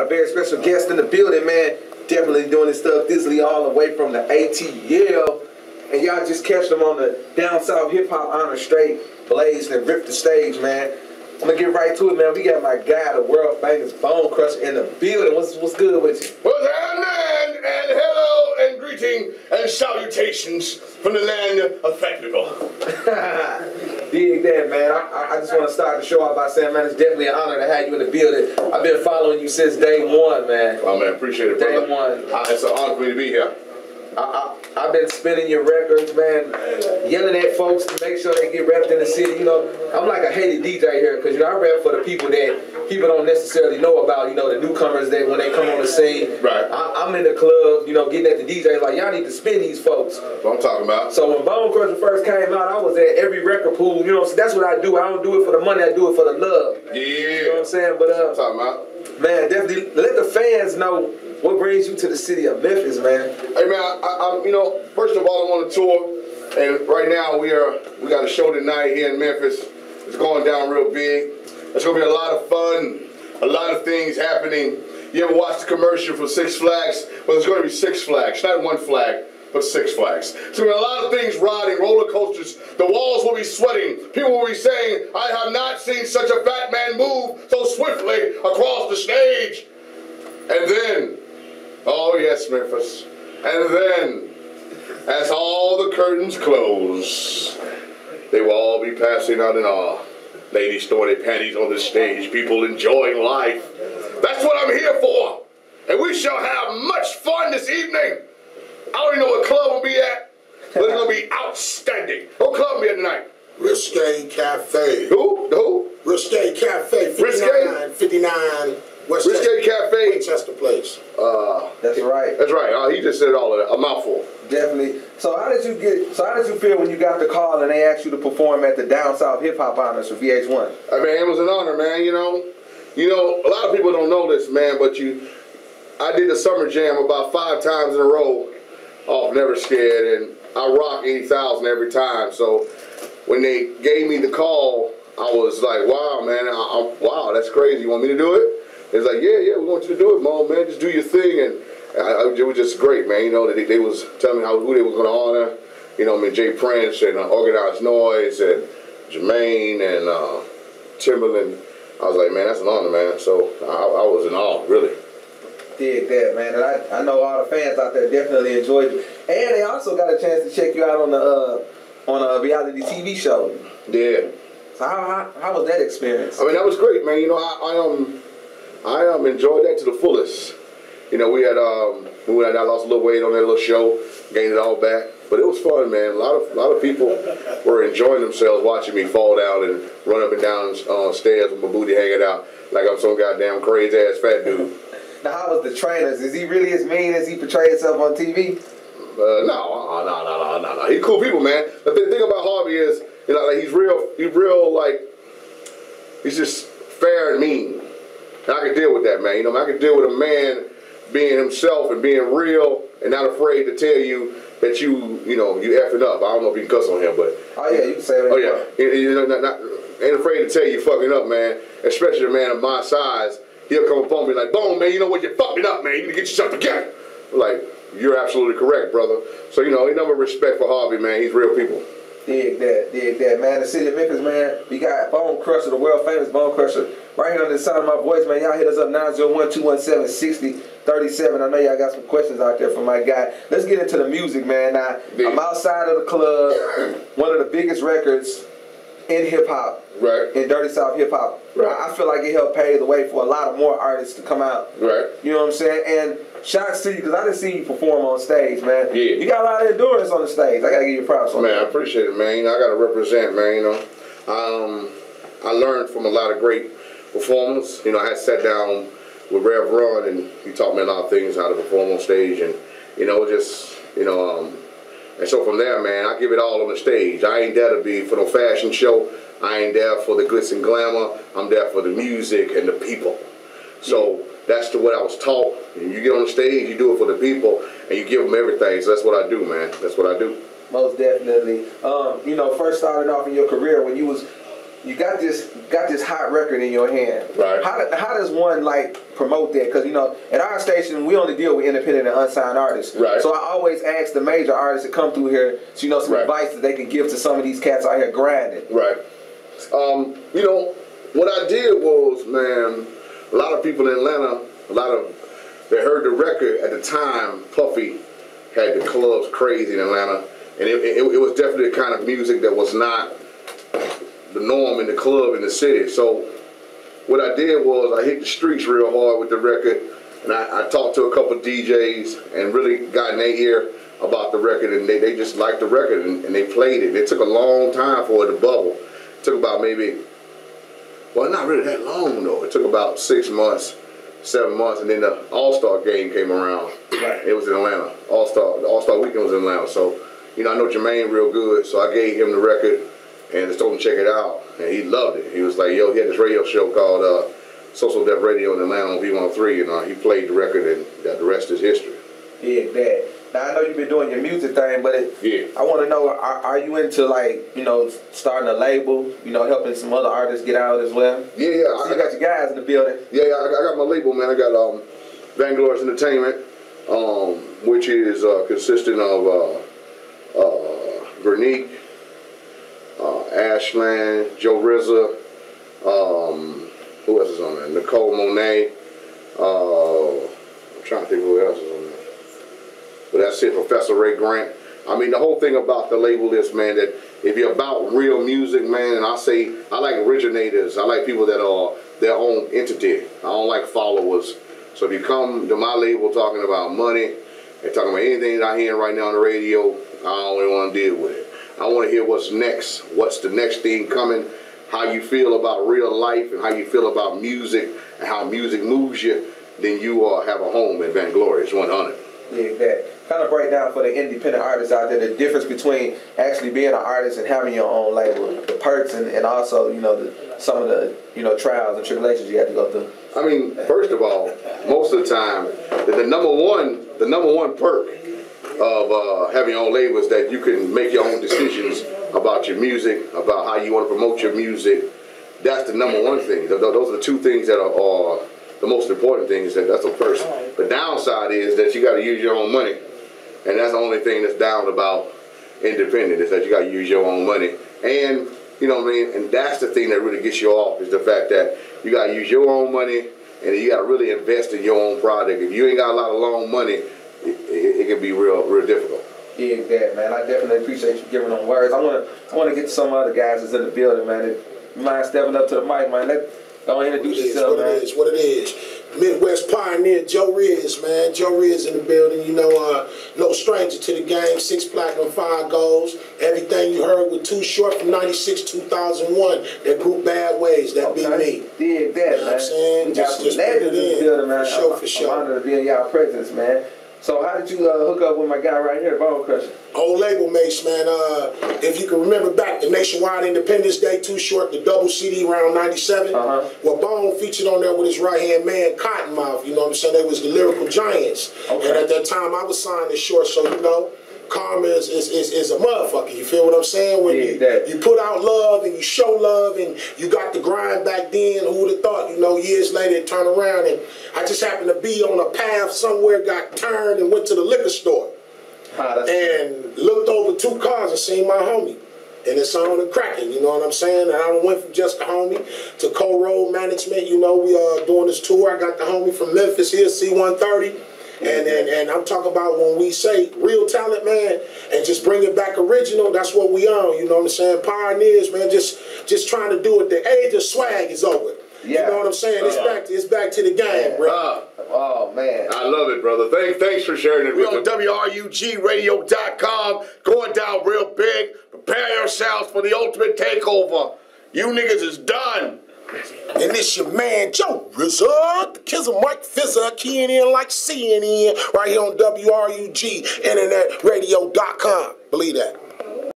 a very special guest in the building, man. Definitely doing his stuff digitally all the way from the ATL. And y'all just catch them on the Down South Hip Hop Honor Straight blazed and ripped the stage, man. I'm gonna get right to it, man. We got my guy, the world famous Bone Crusher, in the building. What's good with you? What's happening? And hello and greeting and salutations from the land of fat people. Dig that, man. I just want to start the show off by saying, man, it's definitely an honor to have you in the building. I've been following you since day one, man. Oh, man, appreciate it, brother. Day one. It's an honor for me to be here. I've been spinning your records, man, yelling at folks to make sure they get repped in the city. You know, I'm like a hated DJ here because, you know, I rap for the people that people don't necessarily know about, you know, the newcomers that when they come on the scene. Right. I'm in the club, you know, getting at the DJs like, y'all need to spin these folks. That's what I'm talking about. So when Bone Crusher first came out, I was at every record pool. You know, so that's what I do. I don't do it for the money. I do it for the love. Yeah. You know what I'm saying? But, I'm talking about. man, definitely let the fans know what brings you to the city of Memphis, man. Hey, man, I you know, first of all, I'm on a tour, and right now we got a show tonight here in Memphis. It's going down real big. It's gonna be a lot of fun, a lot of things happening. You ever watch the commercial for Six Flags? Well, there's gonna be Six Flags, not one flag, but Six Flags. So there are a lot of things riding, roller coasters. The walls will be sweating. People will be saying, I have not seen such a fat man move so swiftly across the stage. And then, oh yes, Memphis. And then, as all the curtains close, they will all be passing out in awe. Ladies throwing their panties on the stage, people enjoying life. That's what I'm here for. And we shall have much fun this evening. I don't even know what club we'll be at, but it's gonna be outstanding. What club we at tonight? Risque Cafe. Who? Risque Cafe, 59 West Risque Cafe. Winchester Place. That's right. That's right. He just said all of that. A mouthful. Definitely. So how did you feel when you got the call and they asked you to perform at the Down South Hip Hop Honors for VH1? I mean, it was an honor, man. You know, a lot of people don't know this, man, but I did the Summer Jam about 5 times in a row off Never Scared, and I rock 80,000 every time. So when they gave me the call, I was like, wow, man, wow, that's crazy. You want me to do it? It's like, yeah, we want you to do it, Mom, man. Just do your thing. And it was just great, man. You know, they was telling me who they was going to honor. You know, I mean, Jay Prince and Organized Noise and Jermaine and Timberland. I was like, man, that's an honor, man. So I was in awe, really. Dig that, man. And I know all the fans out there definitely enjoyed you. And they also got a chance to check you out on a reality TV show. Yeah. So how was that experience? I mean, that was great, man. You know, I enjoyed that to the fullest. You know, I lost a little weight on that little show, gained it all back. But it was fun, man. A lot of people were enjoying themselves watching me fall down and run up and down stairs with my booty hanging out like I'm some goddamn crazy ass fat dude. Now, how was the trainers? Is he really as mean as he portrayed himself on TV? No. He's cool people, man. The thing about Harvey is, you know, like he's real, like, he's just fair and mean. And I can deal with that, man. You know, I can deal with a man being himself and being real and not afraid to tell you that you effing up. I don't know if you can cuss on him, but oh yeah, you can say that. Oh yeah, you know, ain't afraid to tell you fucking up, man. Especially a man of my size, he'll come upon me like, Bone, man, you know what, you're fucking up, man. You need to get yourself together. Like, you're absolutely correct, brother. So you know, ain't nothing but respect for Harvey, man. He's real people. Dig that, man. The city of Memphis, man. We got Bone Crusher, the world famous Bone Crusher, right here on the sound of my voice, man. Y'all hit us up 901-217-6037. I know y'all got some questions out there for my guy. Let's get into the music, man. Now, I'm outside of the club. One of the biggest records in hip hop, right? In Dirty South hip hop, right? I feel like it helped pave the way for a lot of more artists to come out, right? You know what I'm saying? And shouts to you because I didn't see you perform on stage, man. Yeah, you got a lot of endurance on the stage. I gotta give you props on that. Man, I appreciate it, man. You know, I gotta represent, man. You know, I learned from a lot of great performers. You know, I had sat down with Rev Run, and he taught me a lot of things how to perform on stage, and you know, just and so from there, man, I give it all on the stage. I ain't there to be for no fashion show. I ain't there for the glitz and glamour. I'm there for the music and the people. So that's what I was taught. You get on the stage, you do it for the people, and you give them everything. So that's what I do, man. That's what I do. Most definitely. You know, first starting off in your career when you got this hot record in your hand. Right. How does one like promote that, because at our station we only deal with independent and unsigned artists. Right. So I always ask the major artists to come through here, so some advice that they can give to some of these cats out here grinding. Right. What I did was, man, a lot of people in Atlanta, they heard the record at the time. Puffy had the clubs crazy in Atlanta, and it was definitely the kind of music that was not the norm in the club in the city. So what I did was I hit the streets real hard with the record, and I talked to a couple DJs and really got in their ear about the record, and they just liked the record, and they played it. It took a long time for it to bubble. It took about not really that long though. It took about 6 months, 7 months, and then the All-Star game came around. Right. It was in Atlanta. The All-Star weekend was in Atlanta. So, I know Jermaine real good, so I gave him the record and just told him to check it out, and he loved it. He was like, yo, he had this radio show called Social Deaf Radio in Atlanta on V103, and he played the record, and the rest is history. Yeah, that. Now I know you've been doing your music thing, but I want to know, are you into starting a label, helping some other artists get out as well? Yeah. So you got your guys in the building. Yeah, I got my label, man. I got Vainglorious Entertainment, which is consisting of Vernique, Ashland, Joe Rizza, who else is on there? Nicole Monet. I'm trying to think who else is on there. But that's it, Professor Ray Grant. I mean, the whole thing about the label is, man, that if you're about real music, man, and I like originators. I like people that are their own entity. I don't like followers. So if you come to my label talking about money and talking about anything that I'm hearing right now on the radio, I don't really want to deal with it. I want to hear what's next. What's the next thing coming? How you feel about real life and how you feel about music and how music moves you. Then you have a home in Vainglorious 100. Yeah, that. Kind of break down for the independent artists out there the difference between actually being an artist and having your own label, the perks and also some of the trials and tribulations you have to go through. I mean, first of all, most of the time, the number one perk of having your own label is that you can make your own decisions about your music, about how you want to promote your music. That's the number one thing. Those are the two things that are the most important things. That's the first. The downside is that you got to use your own money. And that's the only thing that's down about independent, is that you got to use your own money. And, and that's the thing that really gets you off, is the fact that you got to use your own money and you got to really invest in your own product. If you ain't got a lot of loan money, it can be real difficult. Yeah, that, man. I definitely appreciate you giving them words. I want to get to some other guys that's in the building, man. You mind stepping up to the mic, man? Go and introduce yourself, man. What it is. Midwest Pioneer, Joe Riz, man. Joe Riz in the building. No stranger to the game. 6 platinum, 5 golds. Everything you heard with Too Short from 96, 2001. That group Bad Ways. That be me. Dig that, man. You know what I'm saying? Just put it in. Building, man. For sure. I'm honored to be in y'all presence, man. So how did you hook up with my guy right here, Bone Crusher? Old label mates, man. If you can remember back to Nationwide Independence Day, Too Short, the double CD around 97. Well, Bone featured on there with his right-hand man, Cottonmouth. You know what I'm saying? They was the Lyrical Giants. Okay. And at that time, I was signed to Short, so, karma is a motherfucker. You feel what I'm saying? When you put out love and you show love and you got the grind back then, who would have thought, years later it turned around, and I just happened to be on a path somewhere, got turned and went to the liquor store and looked over 2 cars and seen my homie. And it's on and cracking, you know what I'm saying? And I went from just a homie to co-road management. We are doing this tour. I got the homie from Memphis here, C130. And I'm talking about when we say real talent, man, and just bring it back original, that's what we on, you know what I'm saying? Pioneers, man, just trying to do it. The age of swag is over. Yeah. You know what I'm saying? It's back to the game, bro. Oh, man. I love it, brother. Thanks for sharing it with us. We're on WRUGradio.com, going down real big. Prepare yourselves for the ultimate takeover. You niggas is done. And this your man, Joe Rizza, the Kizzer Mike Fizzer, keying in like CNN, right here on WRUG, internetradio.com. Believe that.